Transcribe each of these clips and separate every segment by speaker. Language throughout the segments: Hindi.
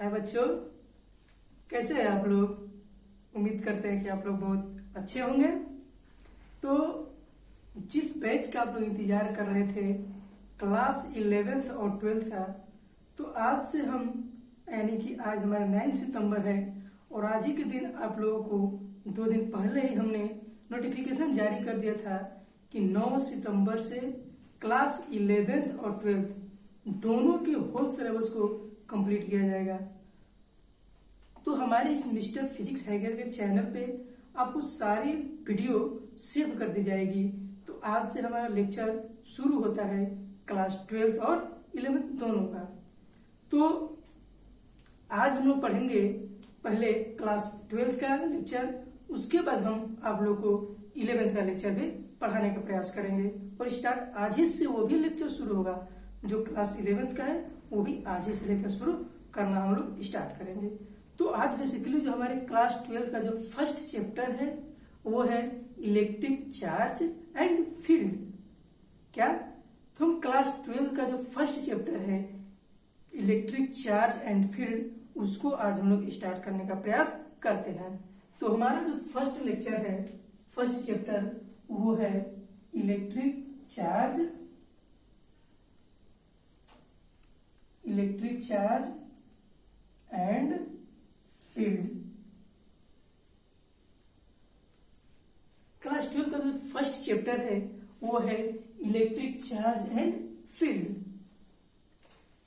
Speaker 1: हाय बच्चों, कैसे हैं आप लोग। उम्मीद करते हैं कि आप लोग बहुत अच्छे होंगे। तो जिस बैच का आप लोग इंतजार कर रहे थे, क्लास 11th और 12th का, तो आज से हम यानी कि आज हमारा 9 सितंबर है और आज ही के दिन आप लोगों को 2 दिन पहले ही हमने नोटिफिकेशन जारी कर दिया था कि 9 सितंबर से क्लास 11th और 12th दोनों के होल सिलेबस को कंप्लीट किया जाएगा। तो हमारे इस मिस्टर फिजिक्स हैकर के चैनल पे आपको सारी वीडियो सेव कर दी जाएगी। तो आज से हमारा लेक्चर शुरू होता है क्लास 12th और 11th दोनों का। तो आज हम लोग पढ़ेंगे पहले क्लास 12th का लेक्चर, उसके बाद हम आप लोग को 11th का लेक्चर भी पढ़ाने का प्रयास करेंगे। और स्टार्ट आज ही से वो भी लेक्चर शुरू होगा, जो क्लास 11th का है वो भी आज ही से लेकर शुरू करना हम लोग स्टार्ट करेंगे। तो आज बेसिकली जो हमारे क्लास 12 का जो फर्स्ट चैप्टर है वो है इलेक्ट्रिक चार्ज एंड फील्ड। क्या, तो हम क्लास 12 का जो फर्स्ट चैप्टर है इलेक्ट्रिक चार्ज एंड फील्ड, उसको आज हम लोग स्टार्ट करने का प्रयास करते हैं। तो हमारा जो फर्स्ट लेक्चर है, फर्स्ट चैप्टर, वो है electric charge and field. Class 12 का जो फर्स्ट चैप्टर है वो है इलेक्ट्रिक चार्ज एंड फील्ड।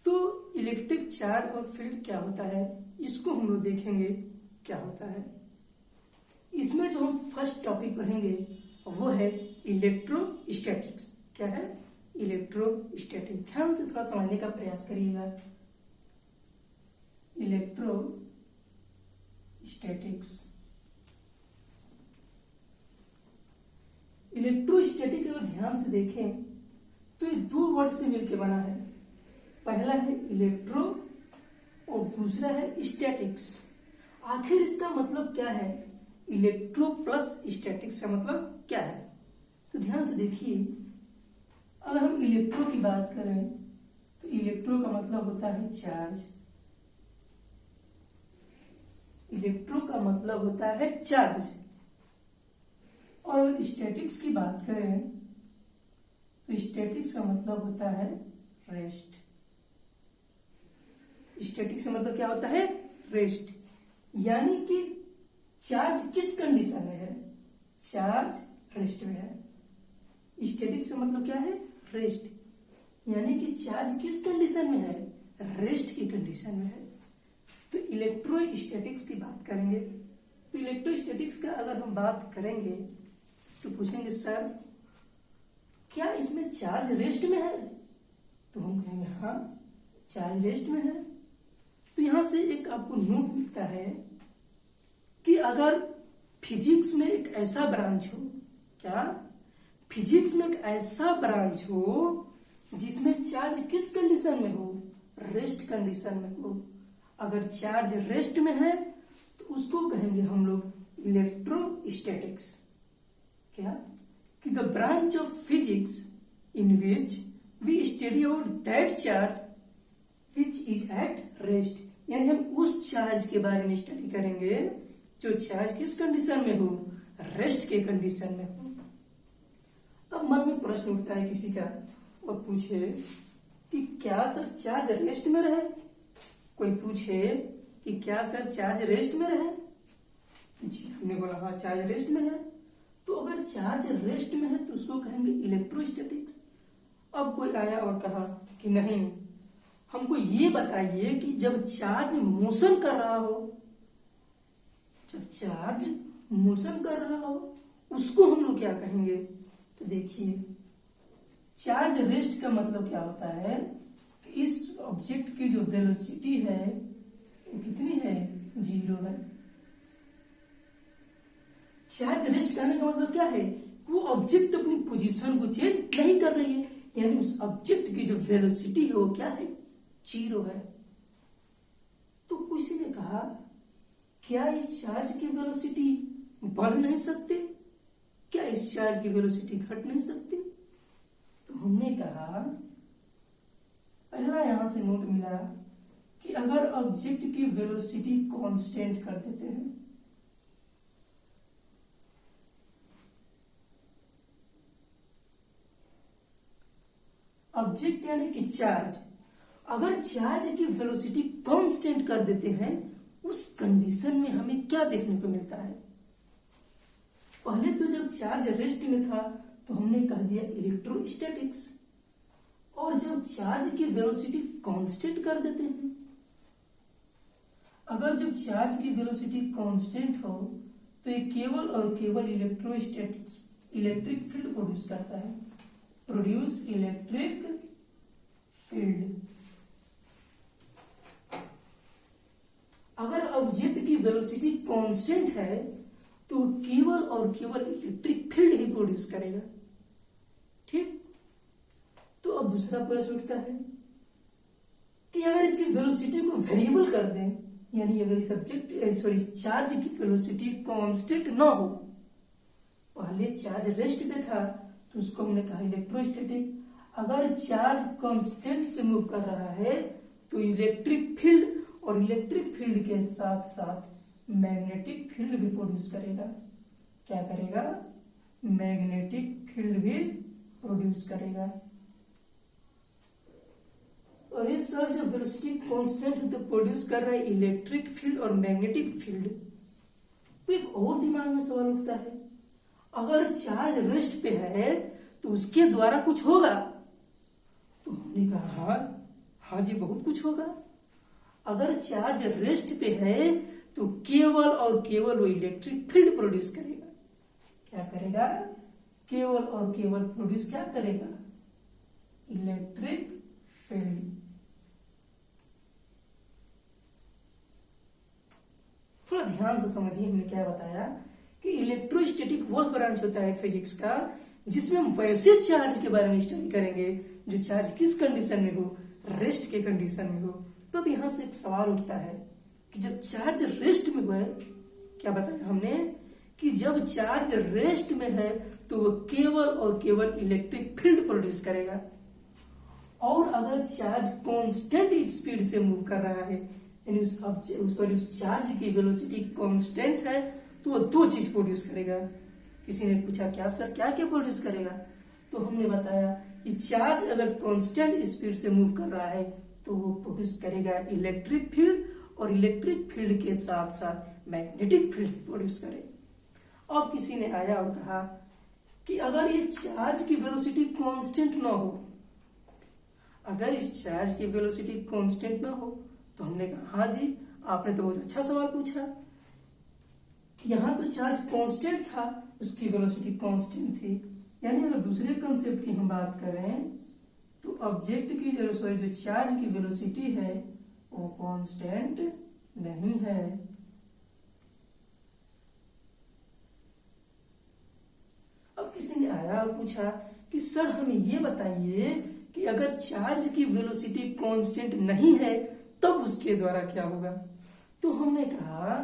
Speaker 1: तो इलेक्ट्रिक चार्ज और फील्ड क्या होता है, इसको हम लोग देखेंगे क्या होता है। इसमें जो हम फर्स्ट टॉपिक पढ़ेंगे वो है इलेक्ट्रोस्टैटिक्स। क्या है? इलेक्ट्रोस्टैटिक्स। ध्यान से थोड़ा समझने का प्रयास करिएगा। इलेक्ट्रोस्टैटिक अगर ध्यान से देखें तो ये 2 वर्ड से मिलकर बना है। पहला है इलेक्ट्रो और दूसरा है स्टैटिक्स। आखिर इसका मतलब क्या है? इलेक्ट्रो प्लस स्टैटिक्स का मतलब क्या है? तो ध्यान से देखिए, अगर हम इलेक्ट्रो की बात करें तो इलेक्ट्रो का मतलब होता है चार्ज। इलेक्ट्रो का मतलब होता है चार्ज। और स्टैटिक्स की बात करें तो स्टैटिक्स का मतलब होता है रेस्ट। स्टैटिक्स का मतलब क्या होता है? रेस्ट। यानी कि चार्ज किस कंडीशन में है? चार्ज रेस्ट में है। स्टैटिक्स का मतलब क्या है? रेस्ट। यानी कि चार्ज किस कंडीशन में है? रेस्ट की कंडीशन में है। तो इलेक्ट्रोस्टैटिक्स की बात करेंगे तो इलेक्ट्रोस्टैटिक्स का अगर हम बात करेंगे तो पूछेंगे सर क्या इसमें चार्ज रेस्ट में है? तो हम कहेंगे हाँ, चार्ज रेस्ट में है। तो यहां से एक आपको नोट मिलता है कि अगर फिजिक्स में एक ऐसा ब्रांच हो, क्या फिजिक्स में एक ऐसा ब्रांच हो जिसमें चार्ज किस कंडीशन में हो? रेस्ट कंडीशन में हो। अगर चार्ज रेस्ट में है तो उसको कहेंगे हम लोग इलेक्ट्रोस्टैटिक्स। क्या कि the branch of physics in which we study about that charge which is at rest. यानी हम उस चार्ज के बारे में स्टडी करेंगे जो चार्ज किस कंडीशन में हो? रेस्ट के कंडीशन में हो। अब मन में प्रश्न उठता है किसी का और पूछे कि क्या सर चार्ज रेस्ट में रहे? कोई पूछे कि क्या सर चार्ज रेस्ट में रहे? जी, हमने बोला हाँ चार्ज रेस्ट में है। तो अगर चार्ज रेस्ट में है तो उसको कहेंगे इलेक्ट्रोस्टैटिक्स। अब कोई आया और कहा कि नहीं, हमको ये बताइए कि जब चार्ज मोशन कर रहा हो, जब चार्ज मोशन कर रहा हो उसको हम लोग क्या कहेंगे? तो देखिए, चार्ज रेस्ट का मतलब क्या होता है कि इस ऑब्जेक्ट की जो वेलोसिटी है वो कितनी है? 0 है। चार्ज रेस्ट करने का मतलब क्या है? वो ऑब्जेक्ट अपनी पोजीशन को चेंज नहीं कर रही है, यानी उस ऑब्जेक्ट की जो वेलोसिटी है वो क्या है? 0 है। तो किसी ने कहा क्या इस चार्ज की वेलोसिटी बढ़ नहीं सकती? क्या इस चार्ज की वेलोसिटी घट नहीं सकती? तो हमने कहा पहला यहां से नोट मिला कि अगर ऑब्जेक्ट की वेलोसिटी कांस्टेंट कर देते हैं, ऑब्जेक्ट यानी कि चार्ज, अगर चार्ज की वेलोसिटी कांस्टेंट कर देते हैं, उस कंडीशन में हमें क्या देखने को मिलता है? पहले तो जब चार्ज रेस्ट में था तो हमने कह दिया इलेक्ट्रोस्टैटिक्स, और जब चार्ज की वेलोसिटी कांस्टेंट कर देते हैं, अगर जब चार्ज की वेलोसिटी कांस्टेंट हो तो ये केवल और केवल इलेक्ट्रोस्टैटिक्स, इलेक्ट्रिक फील्ड प्रोड्यूस करता है, प्रोड्यूस इलेक्ट्रिक फील्ड। अगर ऑब्जेक्ट की वेलोसिटी कांस्टेंट है तो केवल और केवल इलेक्ट्रिक फील्ड ही प्रोड्यूस करेगा। ठीक, तो अब दूसरा प्रश्न उठता है कि अगर इसकी वेलोसिटी को वेरिएबल कर दें, यानी अगर इस ऑब्जेक्ट चार्ज की वेलोसिटी कांस्टेंट ना हो, पहले चार्ज रेस्ट पे था तो उसको हमने कहा इलेक्ट्रोस्टैटिक, अगर चार्ज कांस्टेंट से मूव कर रहा है तो इलेक्ट्रिक फील्ड, और इलेक्ट्रिक फील्ड के साथ साथ मैग्नेटिक फील्ड भी प्रोड्यूस करेगा। क्या करेगा? मैग्नेटिक फील्ड भी प्रोड्यूस करेगा। और इस सर जब वेलोसिटी कांस्टेंट है तो प्रोड्यूस कर रहा है इलेक्ट्रिक फील्ड और मैग्नेटिक फील्ड। तो एक और दिमाग में सवाल उठता है, अगर चार्ज रेस्ट पे है तो उसके द्वारा कुछ होगा? तो हमने कहा हाँ जी, बहुत कुछ होगा। अगर चार्ज रेस्ट पे है तो केवल और केवल वो इलेक्ट्रिक फील्ड प्रोड्यूस करेगा। क्या करेगा? केवल और केवल प्रोड्यूस क्या करेगा? Electric field. थोड़ा ध्यान से समझिए हमने क्या बताया कि इलेक्ट्रोस्टैटिक वह ब्रांच होता है फिजिक्स का जिसमें हम वैसे चार्ज के बारे में स्टडी करेंगे जो चार्ज किस कंडीशन में हो? रेस्ट के कंडीशन में हो। तो अब यहाँ से एक सवाल उठता है कि जब चार्ज रेस्ट में हो, क्या बताया हमने कि जब चार्ज रेस्ट में है तो वो केवल और केवल इलेक्ट्रिक फील्ड प्रोड्यूस करेगा, और अगर चार्ज कांस्टेंट स्पीड से मूव कर रहा है, यानी उस चार्ज की वेलोसिटी कांस्टेंट है, तो वो दो चीज प्रोड्यूस करेगा। किसी ने पूछा क्या सर क्या क्या प्रोड्यूस करेगा? तो हमने बताया कि चार्ज अगर कांस्टेंट स्पीड से मूव कर रहा है तो वो प्रोड्यूस करेगा इलेक्ट्रिक फील्ड, और इलेक्ट्रिक फील्ड के साथ साथ मैग्नेटिक फील्ड प्रोड्यूस करेगा। अब किसी ने आया और कहा कि अगर ये चार्ज की वेलोसिटी कांस्टेंट ना हो, अगर इस चार्ज की वेलोसिटी कांस्टेंट ना हो, तो हमने कहा हाँ जी, आपने तो बहुत अच्छा सवाल पूछा कि यहाँ तो चार्ज कांस्टेंट था, उसकी वेलोसिटी कांस्टेंट थी, यानी अगर दूसरे कंसेप्ट की हम बात करें तो ऑब्जेक्ट की जो चार्ज की वेलोसिटी है वो कांस्टेंट नहीं है। अब किसी ने आया और पूछा कि सर हमें ये बताइए कि अगर चार्ज की वेलोसिटी कांस्टेंट नहीं है तब उसके द्वारा क्या होगा? तो हमने कहा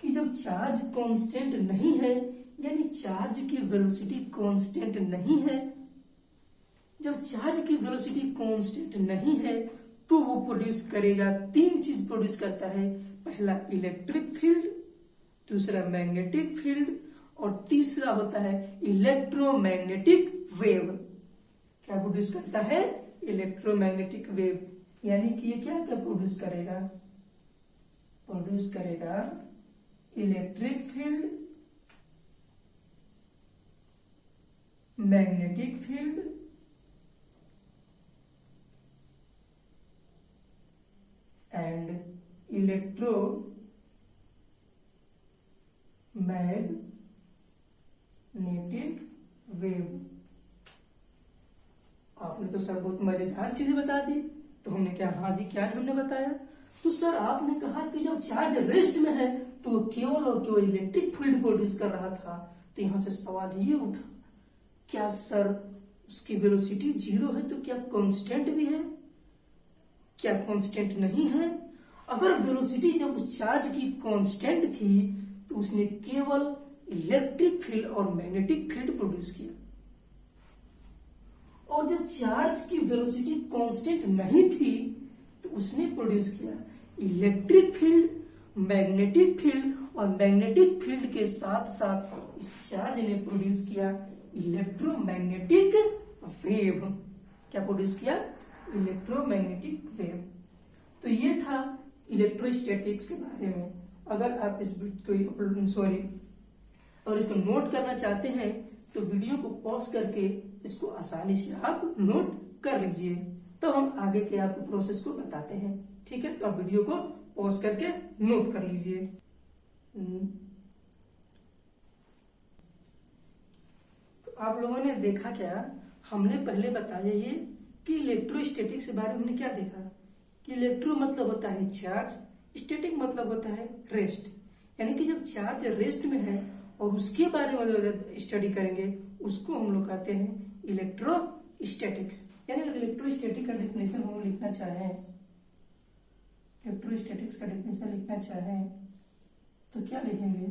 Speaker 1: कि जब चार्ज कांस्टेंट नहीं है, यानी चार्ज की वेलोसिटी कांस्टेंट नहीं है, जब चार्ज की वेलोसिटी कांस्टेंट नहीं है तो वो प्रोड्यूस करेगा, तीन चीज प्रोड्यूस करता है। पहला इलेक्ट्रिक फील्ड, दूसरा मैग्नेटिक फील्ड, और तीसरा होता है इलेक्ट्रोमैग्नेटिक वेव। क्या प्रोड्यूस करता है? Electromagnetic wave. यानी कि ये क्या क्या प्रोड्यूस करेगा? प्रोड्यूस करेगा electric field, magnetic field and electromagnetic wave. आपने तो सर बहुत मजेदार चीजें बता दी। तो हमने क्या हाँ जी क्या हमने बताया? तो सर आपने कहा कि जब चार्ज रेस्ट में है तो वो केवल और केवल इलेक्ट्रिक फील्ड प्रोड्यूस कर रहा था। तो यहाँ से सवाल ये उठा, क्या सर उसकी वेलोसिटी जीरो है तो क्या कांस्टेंट भी है? क्या कांस्टेंट नहीं है? अगर वेलोसिटी जब उस चार्ज की कांस्टेंट थी तो उसने केवल इलेक्ट्रिक फील्ड और मैग्नेटिक फील्ड प्रोड्यूस किया, और जब चार्ज की वेलोसिटी कांस्टेंट नहीं थी तो उसने प्रोड्यूस किया इलेक्ट्रिक फील्ड, मैग्नेटिक फील्ड, और मैग्नेटिक फील्ड के साथ साथ इस चार्ज ने प्रोड्यूस किया इलेक्ट्रोमैग्नेटिक वेव। क्या प्रोड्यूस किया? Electromagnetic wave. तो ये था इलेक्ट्रोस्टैटिक्स के बारे में। अगर आप इस और इसको नोट करना चाहते हैं तो वीडियो को पॉज करके इसको आसानी से आप नोट कर लीजिए, तो हम आगे के आपको प्रोसेस को बताते हैं। ठीक है, तो आप वीडियो को पॉज करके नोट कर लीजिए। तो आप लोगों ने देखा क्या, हमने पहले बताया ये कि इलेक्ट्रोस्टैटिक्स के बारे में हमने क्या देखा कि इलेक्ट्रो मतलब होता है चार्ज, स्टैटिक मतलब होता है रेस्ट। यानी कि जब चार्ज रेस्ट में है और उसके बारे में स्टडी करेंगे उसको हम लोग कहते हैं इलेक्ट्रोस्टैटिक्स। यानी अगर इलेक्ट्रोस्टैटिक का डेफिनेशन हम लिखना चाहें, इलेक्ट्रोस्टैटिक्स का डेफिनेशन लिखना चाहें तो क्या लिखेंगे?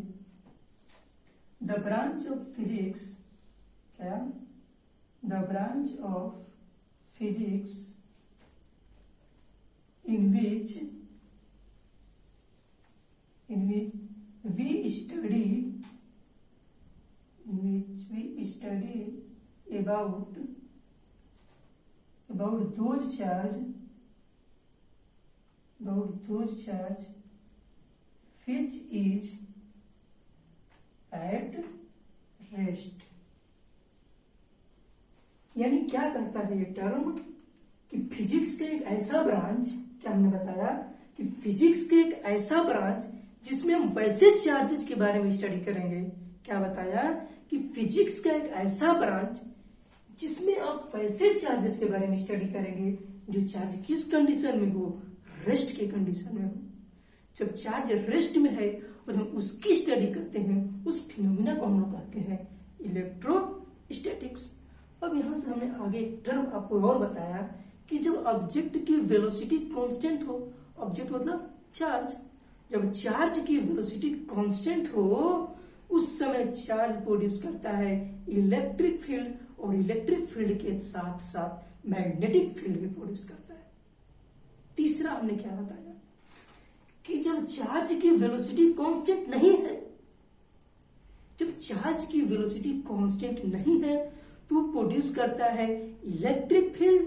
Speaker 1: द ब्रांच ऑफ फिजिक्स, क्या? The branch of physics in which we study about those charge which is at rest। यानी क्या कहता है ये टर्म कि फिजिक्स का एक ऐसा ब्रांच, क्या हमने बताया कि फिजिक्स के एक ऐसा ब्रांच जिसमें हम वैसे चार्जेस के बारे में स्टडी करेंगे। क्या बताया कि फिजिक्स का एक ऐसा ब्रांच जिसमें आप वैसे चार्जेस के बारे में स्टडी करेंगे जो चार्ज किस कंडीशन में हो? रेस्ट के कंडीशन में हो। जब चार्ज रेस्ट में है और हम उसकी स्टडी करते हैं, उस फिनोमिना को हम लोग कहते हैं इलेक्ट्रोस्टैटिक्स। अब यहाँ से हमने आगे टर्म आपको और बताया कि जब ऑब्जेक्ट की वेलोसिटी कांस्टेंट हो, ऑब्जेक्ट मतलब चार्ज, जब चार्ज की वेलोसिटी कांस्टेंट हो उस समय चार्ज प्रोड्यूस करता है इलेक्ट्रिक फील्ड, और इलेक्ट्रिक फील्ड के साथ साथ मैग्नेटिक फील्ड भी प्रोड्यूस करता है। तीसरा हमने क्या बताया कि जब चार्ज की वेलोसिटी कांस्टेंट नहीं है, जब चार्ज की वेलोसिटी कांस्टेंट नहीं है तो प्रोड्यूस करता है इलेक्ट्रिक फील्ड,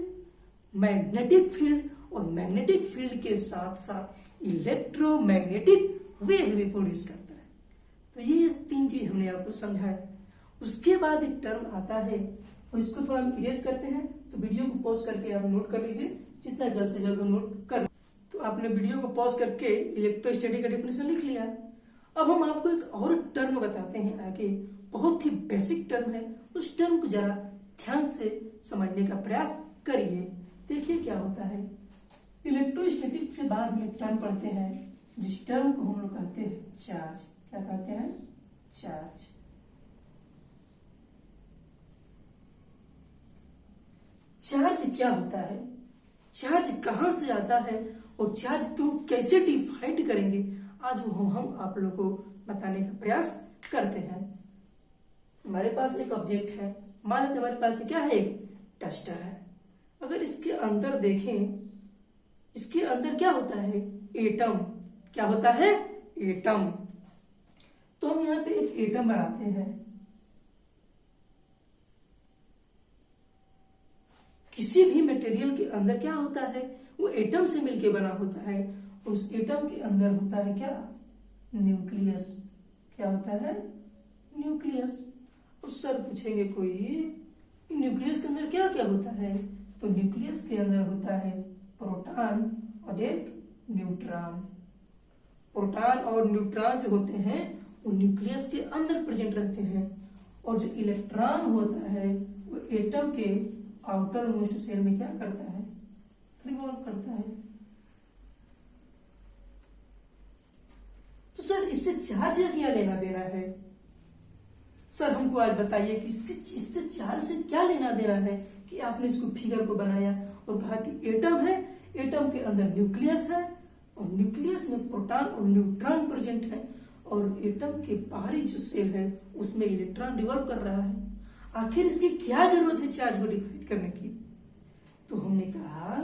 Speaker 1: मैग्नेटिक फील्ड, और मैग्नेटिक फील्ड के साथ साथ इलेक्ट्रोमैग्नेटिक वेव भी प्रोड्यूस करता है। तो ये तीन चीज हमने आपको समझाया। उसके बाद एक टर्म आता है और इसको थोड़ा हम इरेज करते हैं, तो वीडियो को पॉज करके आप नोट कर लीजिए, जितना जल्द से जल्द नोट कर। तो आपने वीडियो को पॉज करके इलेक्ट्रोस्टैटिक का डेफिनेशन लिख लिया। अब हम आपको एक और टर्म बताते हैं आगे, बहुत ही बेसिक टर्म है, उस टर्म को जरा ध्यान से समझने का प्रयास करिए। देखिए क्या होता है। इलेक्ट्रोस्टैटिक से बाद में टर्म पढ़ते हैं जिस टर्म को हम लोग कहते हैं चार्ज। क्या कहते हैं? चार्ज। चार्ज क्या होता है, चार्ज कहां से आता है और चार्ज को कैसे डिफाइन करेंगे, आज वो हम आप लोगों को बताने का प्रयास करते हैं। हमारे पास एक ऑब्जेक्ट है, मान लेते हमारे पास क्या है, एक डस्टर है। अगर इसके अंदर देखें, इसके अंदर क्या होता है? एटम। क्या होता है? एटम। तो हम यहां पे एक एटम बनाते हैं। किसी भी मटेरियल के अंदर क्या होता है? वो एटम से मिलके बना होता है। उस एटम के अंदर होता है क्या? न्यूक्लियस। क्या होता है? न्यूक्लियस। अब सर पूछेंगे कोई, न्यूक्लियस के अंदर क्या क्या होता है? तो न्यूक्लियस के अंदर होता है प्रोटॉन और एक न्यूट्रॉन। प्रोटॉन और न्यूट्रॉन जो होते हैं वो न्यूक्लियस के अंदर प्रेजेंट रहते हैं, और जो इलेक्ट्रॉन होता है वो एटम के आउटर मोस्ट शेल में क्या करता है? रिवॉल्व करता है। तो सर इससे चार्ज का क्या लेना देना है? सर हमको आज बताइए कि इससे चार्ज से क्या लेना देना है कि आपने इसको फिगर को बनाया और कहा कि एटम है, एटम के अंदर न्यूक्लियस है और न्यूक्लियस में प्रोटॉन और न्यूट्रॉन प्रेजेंट है, और एटम के बाहरी जो सेल है उसमें इलेक्ट्रॉन रिवॉल्व कर रहा है। आखिर इसकी क्या जरूरत है चार्ज को डिफाइन करने की? तो हमने कहा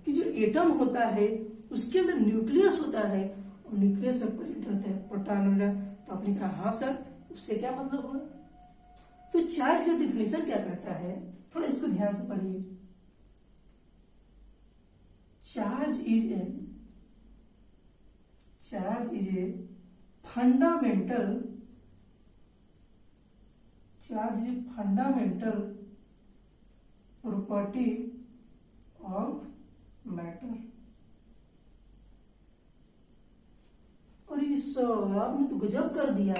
Speaker 1: कि जो एटम होता है उसके अंदर न्यूक्लियस होता है और न्यूक्लियस में प्रेजेंट रहता है प्रोटॉन वगैरह। तो आपने कहा हाँ सर, उससे क्या मतलब हुआ? तो चार्ज का डिफिनेशन क्या कहता है, थोड़ा इसको ध्यान से पढ़िए। Charge is a fundamental property of matter. और ये सब आपने तो गजब कर दिया।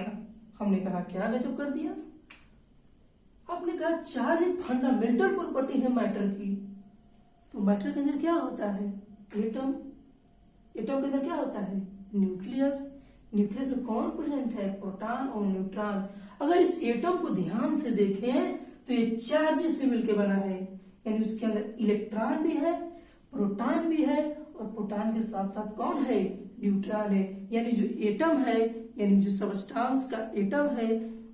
Speaker 1: हमने कहा क्या गजब कर दिया? आपने कहा चार्ज एक फंडामेंटल प्रॉपर्टी है मैटर की। तो मैटर के अंदर क्या होता है? एटम। एटम के अंदर क्या होता है? न्यूक्लियस। न्यूक्लियस में कौन प्रेजेंट है? प्रोटॉन और न्यूट्रॉन। अगर इस एटम को ध्यान से देखें तो ये चार्ज से मिलकर बना है, यानी उसके अंदर इलेक्ट्रॉन भी है, प्रोटॉन भी है, और प्रोटॉन के साथ साथ कौन है? न्यूट्रॉन है। यानी जो एटम है, यानी जो सबस्टांस का एटम है,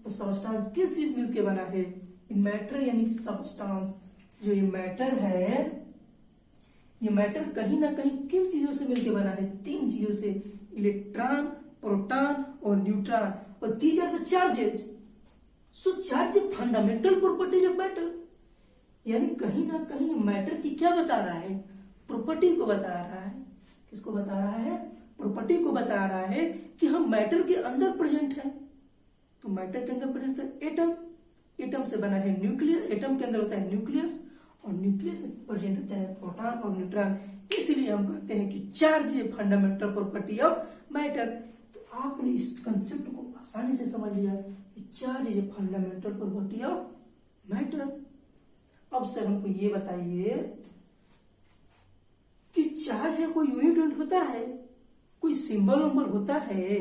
Speaker 1: वो सबस्टांस किस चीज मिलकर बना है? मैटर यानी कि सबस्टांस। जो ये मैटर है, ये मैटर कहीं ना कहीं किन चीजों से मिलकर बना है? 3 चीजों से, इलेक्ट्रॉन, प्रोटॉन और न्यूट्रॉन। और these are the charges. So charge a fundamental properties of matter, यानी कहीं ना कहीं मैटर की क्या बता रहा है? प्रॉपर्टी को बता रहा है। किसको बता रहा है? प्रॉपर्टी को बता रहा है कि हम मैटर के अंदर प्रेजेंट है। तो मैटर के अंदर प्रेजेंट है एटम। एटम से बना है न्यूक्लियस। एटम के अंदर होता है न्यूक्लियस, और न्यूक्लियस में प्रेजेंट होता है प्रोटॉन और न्यूट्रॉन। इसलिए हम कहते हैं कि charge a fundamental property of matter. तो आपने इस कंसेप्ट को आसानी से समझ लिया कि charge is a fundamental property of matter. अब सर हमको ये बताइए कि चार्ज का कोई यूनिट होता है, कोई सिंबल वंबल होता है,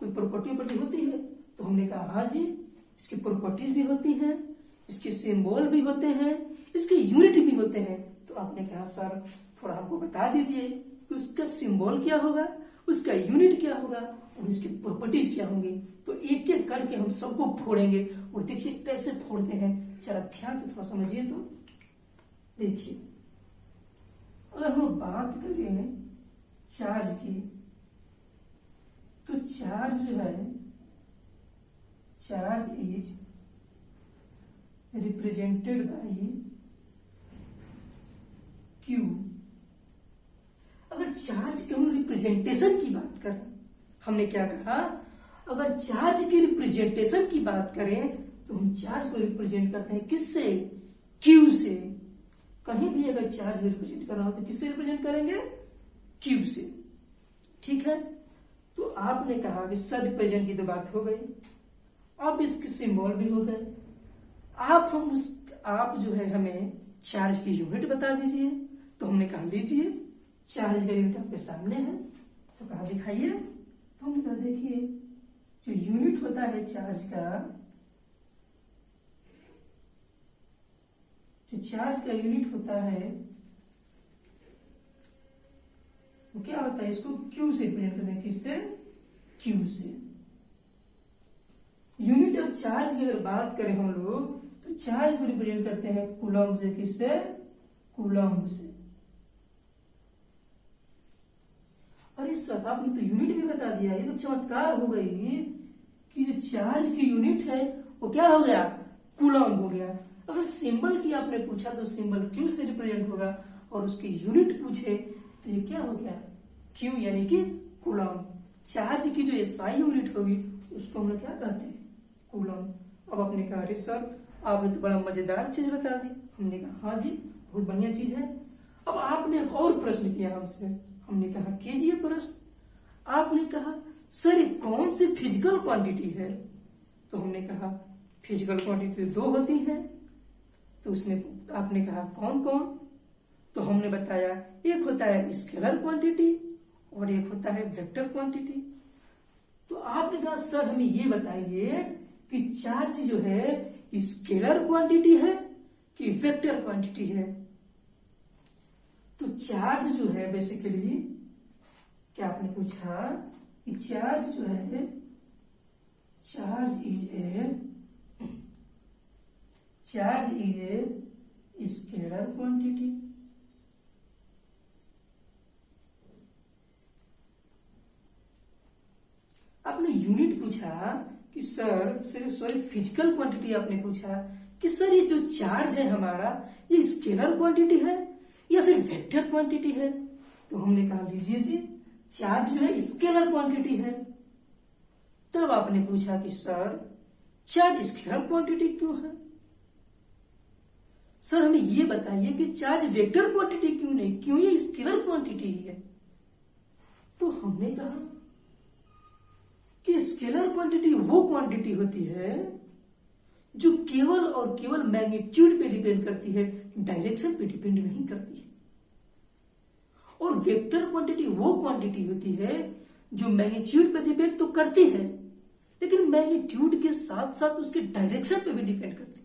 Speaker 1: कोई प्रॉपर्टी होती है? तो हमने कहा हाँ जी, इसकी प्रॉपर्टीज भी होती हैं, इसके सिंबल भी होते हैं, इसके यूनिट भी होते हैं। तो आपने कहा सर थोड़ा हमको बता दीजिए कि उसका सिंबल क्या होगा, उसका यूनिट क्या होगा और इसकी प्रॉपर्टीज क्या होंगी। तो एक एक करके हम सबको फोड़ेंगे और देखिए कैसे फोड़ते हैं। जरा ध्यान से थोड़ा समझिए। तो देखिए, अगर हम बात करें चार्ज की, तो चार्ज जो है, charge is represented by Q. अगर चार्ज के हम रिप्रेजेंटेशन की बात करें, हमने क्या कहा? अगर चार्ज की रिप्रेजेंटेशन की बात करें तो हम चार्ज को रिप्रेजेंट करते हैं किससे? क्यू से। कहीं भी अगर चार्ज रिप्रेजेंट करना हो तो किससे रिप्रेजेंट करेंगे? क्यू से। ठीक है। तो आपने कहा कि सर रिप्रेजेंट की तो बात हो गई, अब इसके सिंबल भी हो गए। आप जो है हमें चार्ज की यूनिट बता दीजिए। तो हमने कहा लीजिए, चार्ज का यूनिट आपके सामने है। तो कहा दिखाइए। तो हमने कहा देखिए, जो यूनिट होता है चार्ज का, जो चार्ज का यूनिट होता है वो क्या होता है? इसको क्यू से रिप्रेजेंट करते हैं। किससे? क्यू से। यूनिट ऑफ चार्ज की अगर बात करें हम लोग, तो चार्ज को रिप्रेजेंट करते हैं कूलम्ब से। किससे? कूलम्ब से। अरे सर आपने तो यूनिट भी बता दिया। ये तो चमत्कार हो गई कि जो चार्ज की यूनिट है वो क्या हो गया? कूलम्ब हो गया। अगर सिंबल की आपने पूछा तो सिंबल क्यू से रिप्रेजेंट होगा, और उसकी यूनिट पूछे तो ये क्या हो गया? क्यू यानी कि कूलम्ब। चार्ज की जो एसआई यूनिट होगी उसको हम लोग क्या कहते हैं? कूलम्ब। अब आपने कहा अरे सर आपने तो बड़ा मजेदार चीज बता दी। हमने कहा हाँ जी, बहुत बढ़िया चीज है। अब आपने एक और प्रश्न किया हमसे। हमने कहा कीजिए प्रश्न। आपने कहा सर ये कौन सी फिजिकल क्वांटिटी है? तो हमने कहा फिजिकल क्वांटिटी 2 होती हैं। तो उसमें आपने कहा कौन कौन? तो हमने बताया एक होता है स्केलर क्वांटिटी और एक होता है वेक्टर क्वांटिटी। तो आपने कहा सर हमें ये बताइए कि चार्ज जो है स्केलर क्वांटिटी है कि वेक्टर क्वांटिटी है? तो चार्ज जो है बेसिकली क्या आपने पूछा कि चार्ज जो है, charge is a scalar quantity. आपने यूनिट पूछा कि सर सॉरी फिजिकल क्वांटिटी आपने पूछा कि सर ये जो चार्ज है हमारा ये स्केलर क्वांटिटी है या फिर वेक्टर क्वांटिटी है। तो हमने कहा लीजिए जी चार्ज जो है स्केलर क्वांटिटी है। तब आपने पूछा कि सर चार्ज स्केलर क्वांटिटी क्यों है? सर हमें ये बताइए कि चार्ज वेक्टर क्वांटिटी क्यों नहीं, क्यों ये स्केलर क्वांटिटी है? तो हमने कहा कि स्केलर क्वांटिटी वो क्वांटिटी होती है जो केवल और केवल मैग्नीट्यूड पे डिपेंड करती है, डायरेक्शन पे डिपेंड नहीं करती है। और वेक्टर क्वांटिटी वो क्वांटिटी होती है जो मैग्नीट्यूड पे डिपेंड तो करती है लेकिन मैग्नीट्यूड के साथ साथ उसके डायरेक्शन पे भी डिपेंड करती है।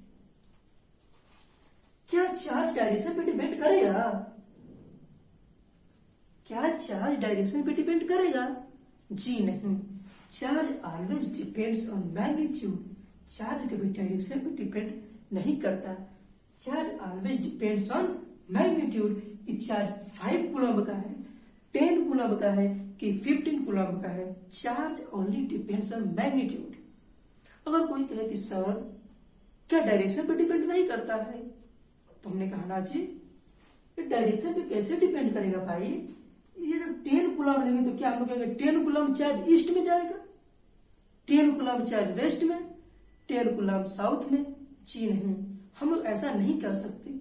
Speaker 1: क्या चार्ज डायरेक्शन पे डिपेंड करेगा? क्या चार्ज डायरेक्शन पे डिपेंड करेगा? जी नहीं, charge always depends on magnitude. Charge कभी डायरेक्शन पे डिपेंड नहीं करता। Charge always depends on magnitude कि चार्ज 5 कूलम्ब का है, 10 कूलम्ब का है कि 15 कूलम्ब का है। Charge only depends on magnitude. अगर कोई कहे कि सर क्या डायरेक्शन पे डिपेंड नहीं करता है, तो हमने कहा ना जी डायरेक्शन पे कैसे डिपेंड करेगा भाई? ये जब 10 कूलम्ब लेंगे तो क्या हम लोग कहेंगे 10 कूलम्ब चार्ज ईस्ट में जाएगा, 10 कूलम्ब चार्ज वेस्ट में, 10 कूलम्ब साउथ में? जी नहीं, हम लोग ऐसा नहीं कर सकते।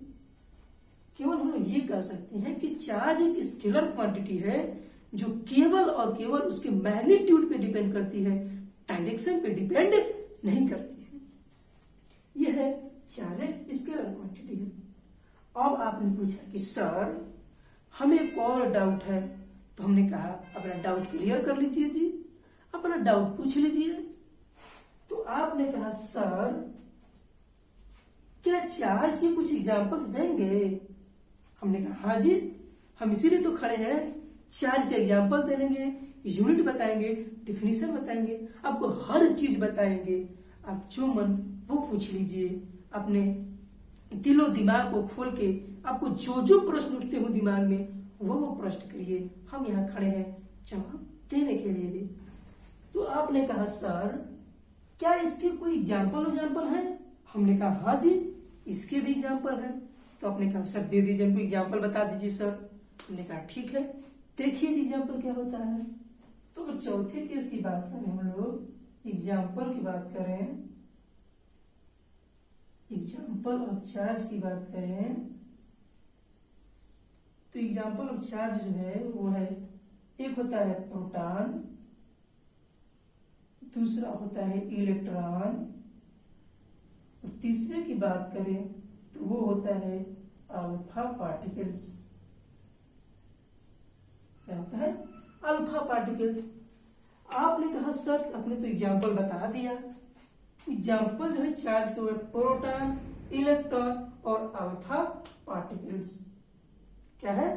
Speaker 1: केवल हम लोग ये कह सकते हैं कि चार्ज एक स्केलर क्वांटिटी है जो केवल और केवल उसके मैग्नीट्यूड पे डिपेंड करती है, डायरेक्शन पे डिपेंड नहीं करती है। यह है चार्ज एक स्केलर क्वांटिटी है। अब आपने पूछा कि सर हमें एक और डाउट है, तो हमने कहा अपना डाउट क्लियर कर लीजिए जी, अपना डाउट पूछ लीजिए। तो आपने कहा सर क्या चार्ज के कुछ एग्जांपल्स देंगे? हमने कहा हाँ जी, हम इसीलिए तो खड़े हैं, चार्ज का एग्जांपल दे देंगे, यूनिट बताएंगे, डिफिनीशन बताएंगे, आपको हर चीज बताएंगे। आप जो मन वो पूछ लीजिए, अपने दिलो दिमाग को खोल के आपको जो जो प्रश्न उठते हो दिमाग में वो प्रश्न करिए। हम यहाँ खड़े हैं जवाब देने के लिए। तो आपने कहा सर क्या इसके कोई एग्जाम्पल है? हमने कहा हाँ जी, इसके भी एग्जाम्पल है। तो आपने कहा सर दे दीजिए, हमको एग्जाम्पल बता दीजिए सर। हमने कहा ठीक है, देखिए एग्जाम्पल क्या होता है। तो चौथे केस की बात करें, हम लोग एग्जाम्पल की बात करें, एग्जाम्पल ऑफ चार्ज की बात करें, तो एग्जाम्पल ऑफ चार्ज जो है वो है, एक होता है प्रोटॉन, दूसरा होता है इलेक्ट्रॉन, और तीसरे की बात करें तो वो होता है अल्फा पार्टिकल्स। क्या होता है? Alpha particles. आपने कहा सर आपने तो एग्जाम्पल बता दिया। एग्जाम्पल जो है चार्ज के प्रोटॉन, इलेक्ट्रॉन और अल्फा पार्टिकल्स। क्या है?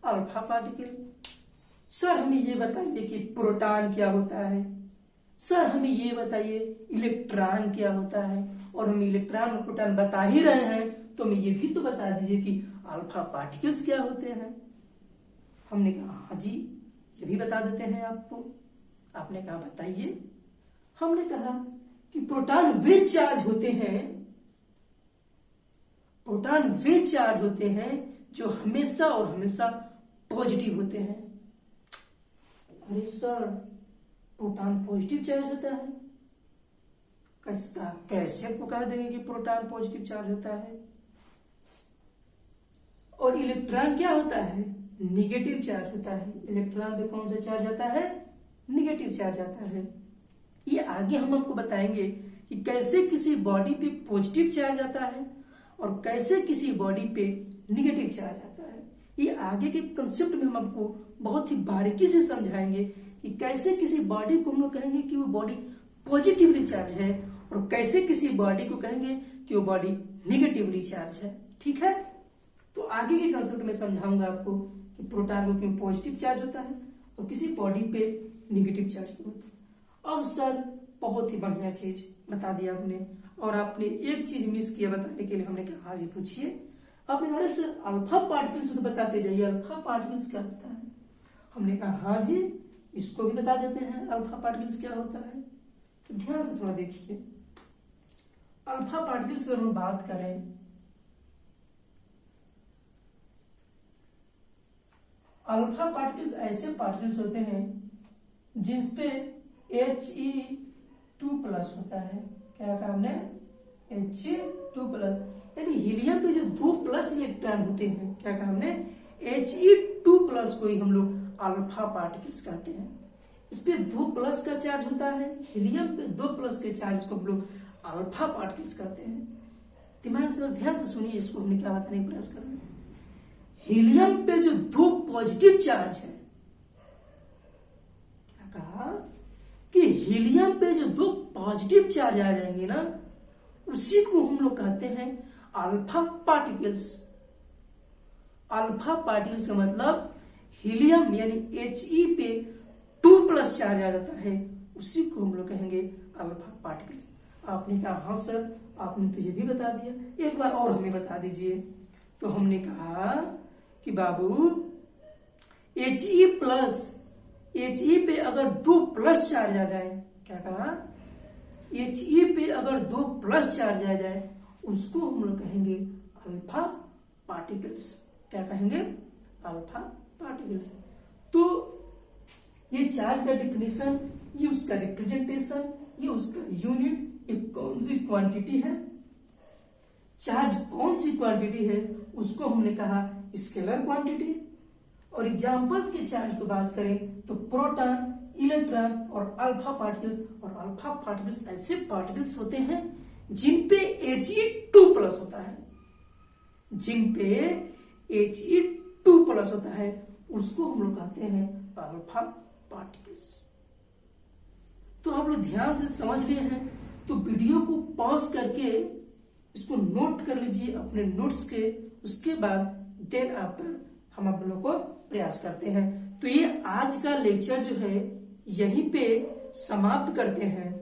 Speaker 1: Alpha particle. सर हमें ये बताइए कि प्रोटॉन क्या होता है, सर हमें ये बताइए इलेक्ट्रॉन क्या होता है, और हम इलेक्ट्रॉन और प्रोटॉन बता ही रहे हैं तो हमें ये भी तो बता दीजिए कि अल्फा पार्टिकल्स क्या होते हैं। हमने कहा हाँ जी, ये भी बता देते हैं आपको। आपने कहा बताइए। हमने कहा कि प्रोटॉन वे चार्ज होते हैं, प्रोटॉन वे चार्ज होते हैं जो हमेशा और हमेशा पॉजिटिव होते हैं। अरे सर प्रोटॉन पॉजिटिव चार्ज होता है, कैसे आपको कह देंगे कि प्रोटॉन पॉजिटिव चार्ज होता है? और इलेक्ट्रॉन क्या होता है? निगेटिव चार्ज होता है। इलेक्ट्रॉन पे कौन सा चार्ज आता है? निगेटिव चार्ज आता है। ये आगे हम आपको बताएंगे कि कैसे किसी बॉडी पे पॉजिटिव चार्ज आता है और कैसे किसी बॉडी पे निगेटिव चार्ज आता है। ये आगे के कंसेप्ट में हम आपको बहुत ही बारीकी से समझाएंगे कि कैसे किसी बॉडी को हम लोग कहेंगे कि वो बॉडी पॉजिटिवली चार्ज है और कैसे किसी बॉडी को कहेंगे कि वो बॉडी निगेटिवली चार्ज है। ठीक है, तो आगे के कंसेप्ट में समझाऊंगा आपको कि प्रोटॉन को क्यों पॉजिटिव चार्ज होता है और किसी बॉडी पे निगेटिव चार्ज क्यों होता है। अब सर बहुत ही बढ़िया चीज बता दिया आपने, और आपने एक चीज मिस किया बताने के लिए। हमने कहा हाँ जी पूछिए। आपने कहा सर अल्फा पार्टिकल्स तो बताते जाइए, अल्फा पार्टिकल्स क्या होता है? हमने कहा हाँ जी, इसको भी बता देते हैं अल्फा पार्टिकल्स क्या होता है। तो ध्यान से थोड़ा देखिए, अल्फा पार्टिकल्स अगर हम बात करें, अल्फा पार्टिकल्स ऐसे पार्टिकल्स होते हैं जिसपे He2+ होता है। क्या कहा हमने? He2+, यानी हीलियम पे जो 2+ इलेक्ट्रॉन होते हैं, क्या कहा हमने? He2+ को ही हम लोग अल्फा पार्टिकल्स कहते हैं। इस पे 2+ का चार्ज होता है, हीलियम पे 2+ के चार्ज को हम लोग अल्फा पार्टिकल्स कहते हैं। दिमाग से ध्यान से सुनिए, इसको हमने क्या बताने का प्रयास कर रहे हैं। हीलियम पे जो 2 पॉजिटिव चार्ज है, क्या कहा कि हीलियम पे जो 2 पॉजिटिव चार्ज आ जाएंगे ना, उसी को हम लोग कहते हैं अल्फा पार्टिकल्स। अल्फा पार्टिकल्स का मतलब हीलियम यानी He पे 2+ चार्ज आ जाता है, उसी को हम लोग कहेंगे अल्फा पार्टिकल्स। आपने कहा हाँ सर, आपने तो ये भी बता दिया, एक बार और हमें बता दीजिए। तो हमने कहा कि बाबू He पे अगर 2+ चार्ज आ जाए, क्या कहा? He पे अगर 2+ चार्ज आ जाए, उसको हम लोग कहेंगे अल्फा पार्टिकल्स। क्या कहेंगे? Alpha particles. तो ये चार्ज का डिफिनेशन, ये उसका रिप्रेजेंटेशन, ये उसका यूनिट, ये कौन सी क्वांटिटी है, चार्ज कौन सी क्वांटिटी है, उसको हमने कहा स्केलर क्वांटिटी। और एग्जांपल्स के चार्ज को बात करें तो प्रोटॉन, इलेक्ट्रॉन और अल्फा पार्टिकल्स। और अल्फा पार्टिकल्स ऐसे पार्टिकल्स होते हैं जिन पे He2+ होता है, जिन पे He2+ होता है, उसको हम लोग कहते हैं अल्फा पार्टिकल्स। तो आप लोग ध्यान से समझ लिए हैं, तो वीडियो को पॉज करके इसको नोट कर लीजिए अपने नोट्स के, उसके बाद देन आफ्टर हम आप लोगों को प्रयास करते हैं। तो ये आज का लेक्चर जो है यहीं पे समाप्त करते हैं।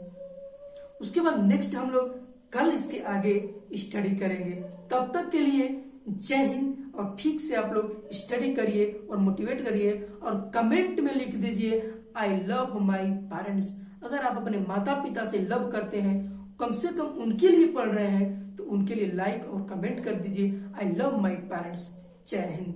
Speaker 1: उसके बाद नेक्स्ट हम लोग कल इसके आगे स्टडी करेंगे। तब तक के लिए जय हिंद, और ठीक से आप लोग स्टडी करिए और मोटिवेट करिए, और कमेंट में लिख दीजिए आई लव माई पेरेंट्स। अगर आप अपने माता पिता से लव करते हैं, कम से कम उनके लिए पढ़ रहे हैं, तो उनके लिए लाइक और कमेंट कर दीजिए आई लव माई पेरेंट्स। जय हिंद।